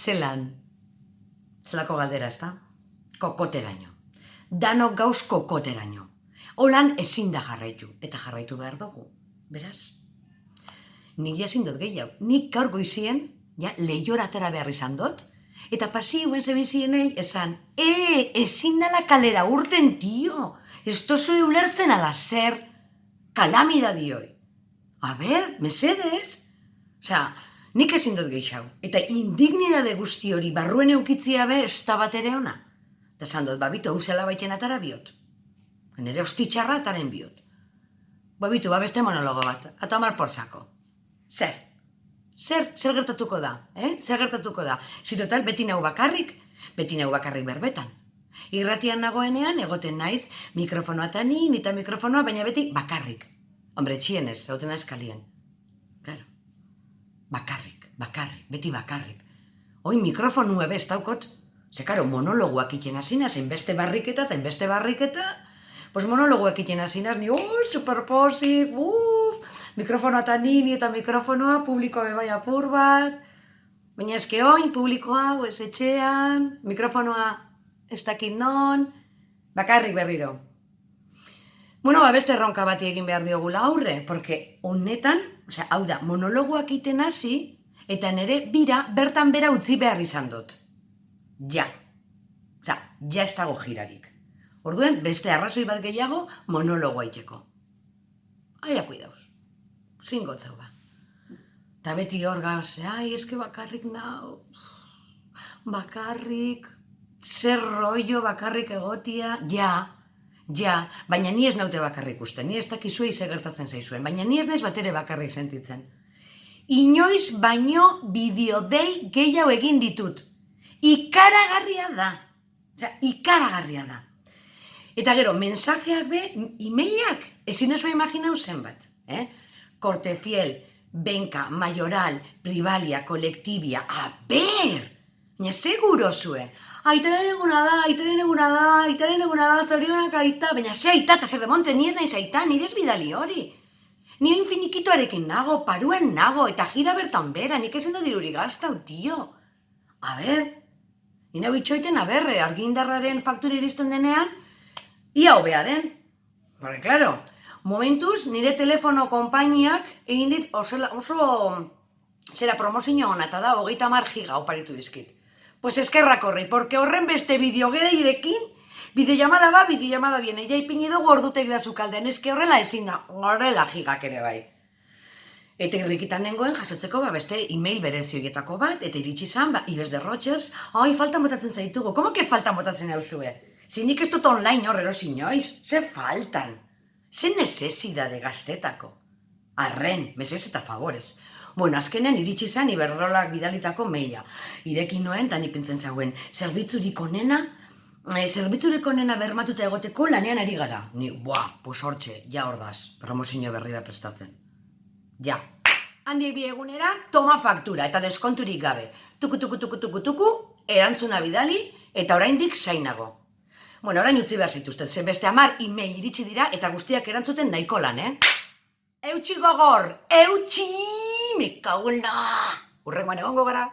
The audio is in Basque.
Zelan? Zelako galdera, ez da? Kokoteraino. Danok gauz kokoteraino. Holan ezin da jarraitu, eta jarraitu behar dugu. Beraz? Nik jasin dut gehiago. Nik gaur goizien, lehiora atera behar izan dut, eta pasioen zebizienei esan, ezin dala kalera urten, tio. Ez tozu ulertzen ala zer kalamida dioi. A ber, mesedez. Osea, nik ezin dut gehiago. Eta indignidade guzti hori barruen eukitzia be ez da bat ere ona. Eta esan dut, babitu, hau zela baitzen atara biot. Nere hostitxarra ataren biot. Babitu, beste monologo bat, atomar porzako. Zer gertatuko da, Zer gertatuko da? Zitotal, beti nahu bakarrik berbetan. Irratian nagoenean, egoten naiz, mikrofonoa eta nita mikrofonoa, baina beti bakarrik. Hombre, txienez, egoten naiz kalien. Claro. Bakarrik, beti bakarrik. Hoi mikrofonu ebe ez daukot, karo, monologuak iten azina, zein beste barriketa, pues monologuak iten azina, ni, superposik, mikrofonoa eta eta mikrofonoa, publikoa bebai apur bat, baina eske oin, publikoa, etxean, mikrofonoa ez dakit non, bakarrik berriro. Bueno, beste erronka bati egin behar diogula aurre, porque honetan, hau da, monologuak iten hasi, eta nere bertan bera utzi behar izan dut. Ja ez dago girarik. Orduen, beste arrazoi bat gehiago monologoa iteko. Aia kuidauz. Zingotzau ba. Ta beti hor gaz, eske bakarrik nau. Bakarrik, zer rollo bakarrik egotia, ja, baina ni ez naute bakarrik uste, ni ez dakizuei ze gertatzen zaizuen, baina ni ez naiz batere bakarrik sentitzen. Inoiz baino bideodei gehiago egin ditut. Ikaragarria da. Eta gero, mensajeak be, e-mailak, ezin duzu imaginau zenbat. Cortefiel, Benka, Mayoral, Privalia, Kolektibia, a ber! Baina seguro zue. Aitaren eguna da, zorionak aita, baina ze aita, eta zer demonte, nire naiz aita, nire ez bidali hori. Nire infinikitoarekin nago, paruen nago, eta gira bertan bera, nik ezin du diruri gaztau, tio. A ber, nina bitxoiten, argindarraren faktura iristen denean, ia hobea den. Porque, claro, momentuz, nire telefono konpainiak egin dit oso zera promozio hona, eta da, 30 giga oparitu dizkit. Pues eskerrak horri, porque horren beste bideogedeirekin, bideollamada ba, bideollamada biene, ja ipini dugu ordutek da zukaldean, eske horrela ezin da, horrela gigak ere bai. Eta irrikitan nengoen jasotzeko beste e-mail berezioietako bat, eta iritsi zan, Ives de Rogers, faltan botatzen zaitugu, komo que faltan botatzen hauzue? Zinik ez dut online hor erosi inoiz, ze faltan, ze necesidade gaztetako. Arren, mesez eta favorez. Bueno, azkenean iritsi zan Iberdrolak bidalitako maila. Irekin noen, eta nipintzen zauen, zerbitzurik onena bermatuta egoteko lanean ari gara. Ni, pues hortxe, ja ordaz, promozio berri da prestatzen. Ja. Handiek bi egunera, toma faktura eta deskonturik gabe. Tuku, erantzuna bidali, eta oraindik zainago. Bueno, orain utzi behar zaituzten, ze beste 10 e-mail iritsi dira, eta guztiak erantzuten nahiko lan, Eutxi gogor, me cago en la... Hurrengoan egongo gara.